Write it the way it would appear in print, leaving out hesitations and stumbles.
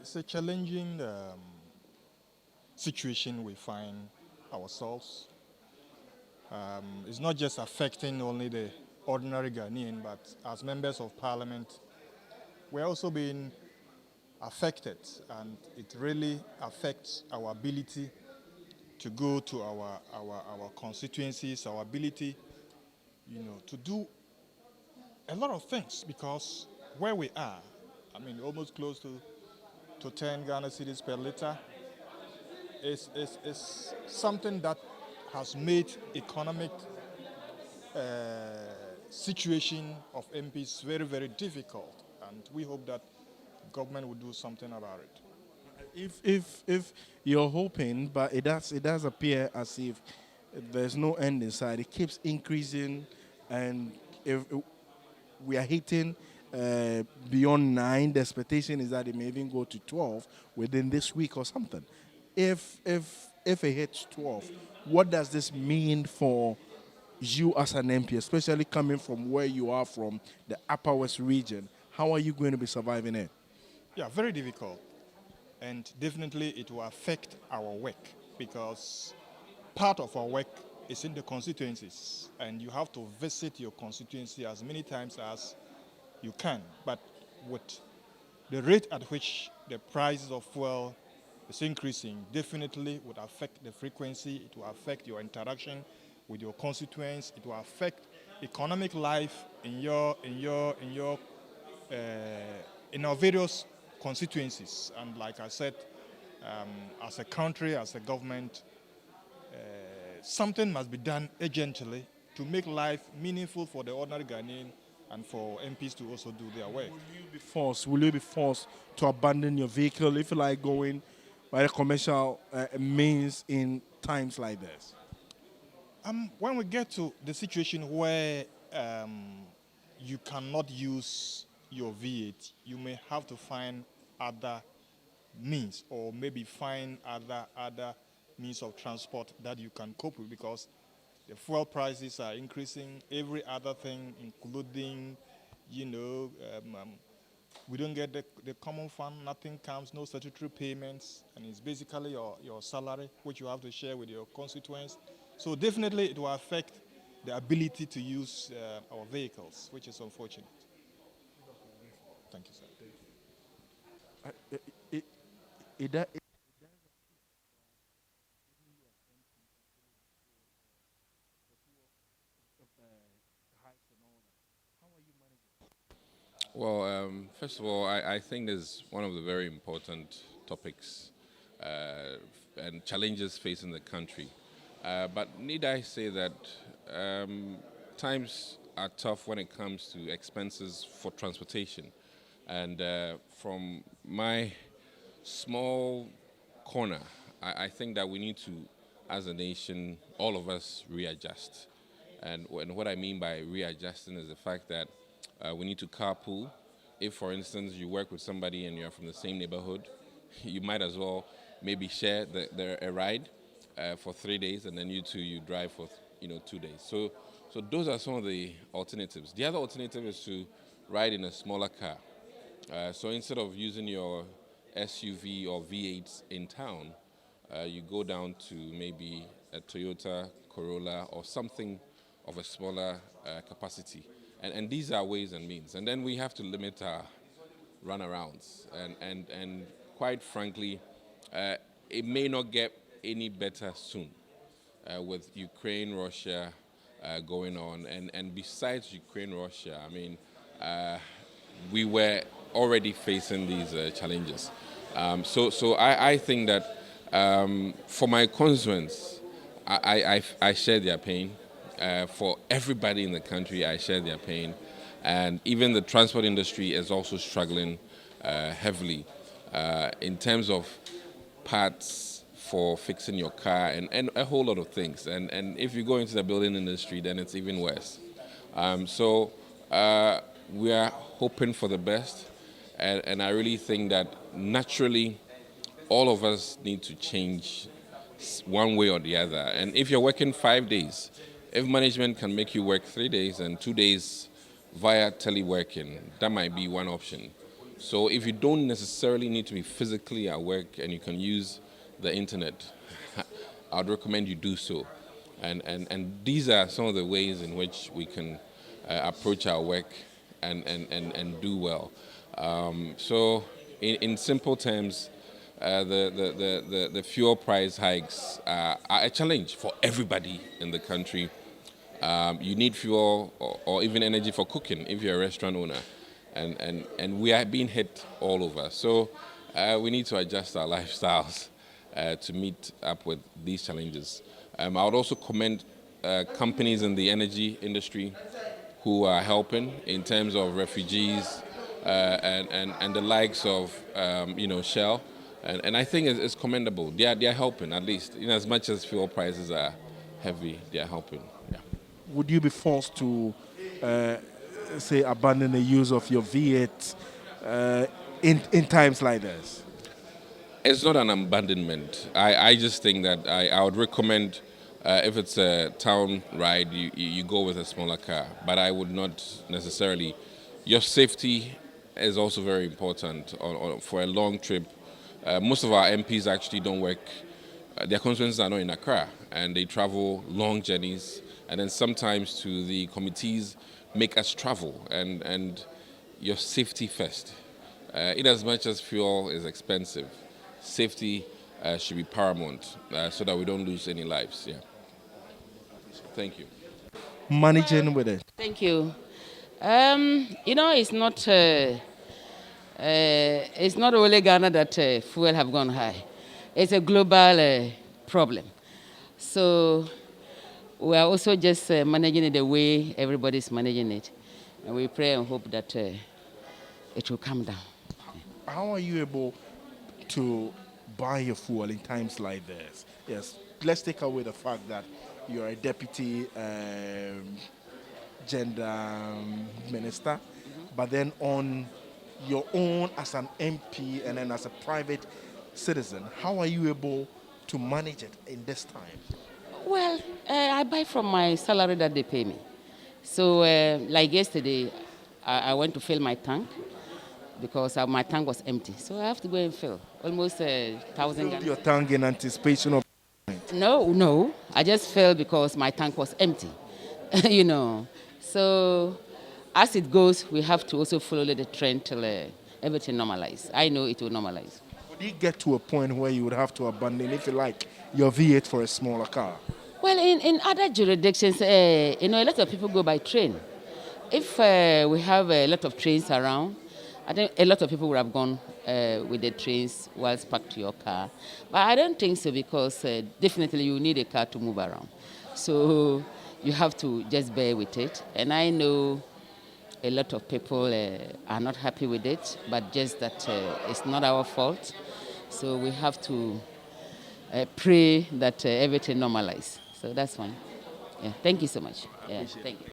It's a challenging situation we find ourselves. It's not just affecting only the ordinary Ghanaian, but as members of parliament, we're also being affected, and it really affects our ability to go to our constituencies, our ability, to do a lot of things, because where we are, almost close to 10 Ghana cedis per liter, is something that has made economic situation of MPs very, very difficult. And we hope that government will do something about it. If you're hoping, but it does appear as if there's no end in sight. It keeps increasing, and if we are hitting beyond 9, the expectation is that it may even go to 12 within this week or something. If it hits 12, what does this mean for you as an MP, especially coming from where you are from, the Upper West region? How are you going to be surviving it? Yeah, very difficult. And definitely it will affect our work, because part of our work is in the constituencies, and you have to visit your constituency as many times as you can. But with the rate at which the prices of fuel is increasing, definitely would affect the frequency. It will affect your interaction with your constituents. It will affect economic life in our various constituencies. And like I said, as a country, as a government, something must be done urgently to make life meaningful for the ordinary Ghanaian and for MPs to also do their work. Will you be forced to abandon your vehicle if you like going by the commercial means in times like this? When we get to the situation where you cannot use your V8, you may have to find other means, or maybe find other means of transport that you can cope with, because the fuel prices are increasing, every other thing, including, we don't get the common fund, nothing comes, no statutory payments, and it's basically your salary, which you have to share with your constituents. So definitely it will affect the ability to use our vehicles, which is unfortunate. Thank you, sir. It Well, first of all, I think this is one of the very important topics and challenges facing the country. But need I say that times are tough when it comes to expenses for transportation. And from my small corner, I think that we need to, as a nation, all of us readjust. And what I mean by readjusting is the fact that we need to carpool. If, for instance, you work with somebody and you're from the same neighborhood, you might as well maybe share a ride for 3 days, and then you drive for 2 days. So those are some of the alternatives. The other alternative is to ride in a smaller car. So instead of using your SUV or V8s in town, you go down to maybe a Toyota Corolla or something of a smaller capacity. And these are ways and means. And then we have to limit our runarounds. And quite frankly, it may not get any better soon with Ukraine, Russia going on. And besides Ukraine, Russia, we were already facing these challenges. So I think that for my constituents, I share their pain. For everybody in the country, I share their pain. And even the transport industry is also struggling heavily in terms of parts for fixing your car and a whole lot of things. And if you go into the building industry, then it's even worse. So we are hoping for the best. And I really think that naturally, all of us need to change one way or the other. And if you're working 5 days, if management can make you work 3 days and 2 days via teleworking, that might be one option. So if you don't necessarily need to be physically at work and you can use the internet, I'd recommend you do so. And these are some of the ways in which we can approach our work and do well. So in simple terms, the fuel price hikes are a challenge for everybody in the country. You need fuel or even energy for cooking if you're a restaurant owner. And we are being hit all over. So we need to adjust our lifestyles to meet up with these challenges. I would also commend companies in the energy industry who are helping in terms of refugees and the likes of Shell. And I think it's commendable. They are helping, at least. In as much as fuel prices are heavy, they are helping. Yeah. Would you be forced to, say, abandon the use of your V8 in times like this? It's not an abandonment. I just think that I would recommend if it's a town ride, you go with a smaller car. But I would not necessarily. Your safety is also very important for a long trip. Most of our MPs actually don't work. Their constituencies are not in Accra, and they travel long journeys. And then sometimes to the committees make us travel, and your safety first. In as much as fuel is expensive, safety should be paramount so that we don't lose any lives. Yeah. Thank you. Managing with it. Thank you. It's not only Ghana that fuel have gone high. It's a global problem. So we are also just managing it the way everybody's managing it. And we pray and hope that it will come down. How are you able to buy your fuel in times like this? Yes, let's take away the fact that you're a deputy gender minister, but then on your own as an MP and then as a private citizen, how are you able to manage it in this time? Well, I buy from my salary that they pay me. So like yesterday, I went to fill my tank because my tank was empty. So I have to go and fill almost 1,000 Fill your tank in anticipation of. No. I just fell because my tank was empty, So as it goes, we have to also follow the trend till everything normalizes. I know it will normalize. Would you get to a point where you would have to abandon, if you like, your V8 for a smaller car? Well, in other jurisdictions, a lot of people go by train. If we have a lot of trains around, I think a lot of people would have gone with the trains whilst packed to your car. But I don't think so because definitely you need a car to move around. So you have to just bear with it. And I know a lot of people are not happy with it, but just that it's not our fault. So we have to pray that everything normalizes. So that's fine. Yeah, thank you so much. Yeah, thank you.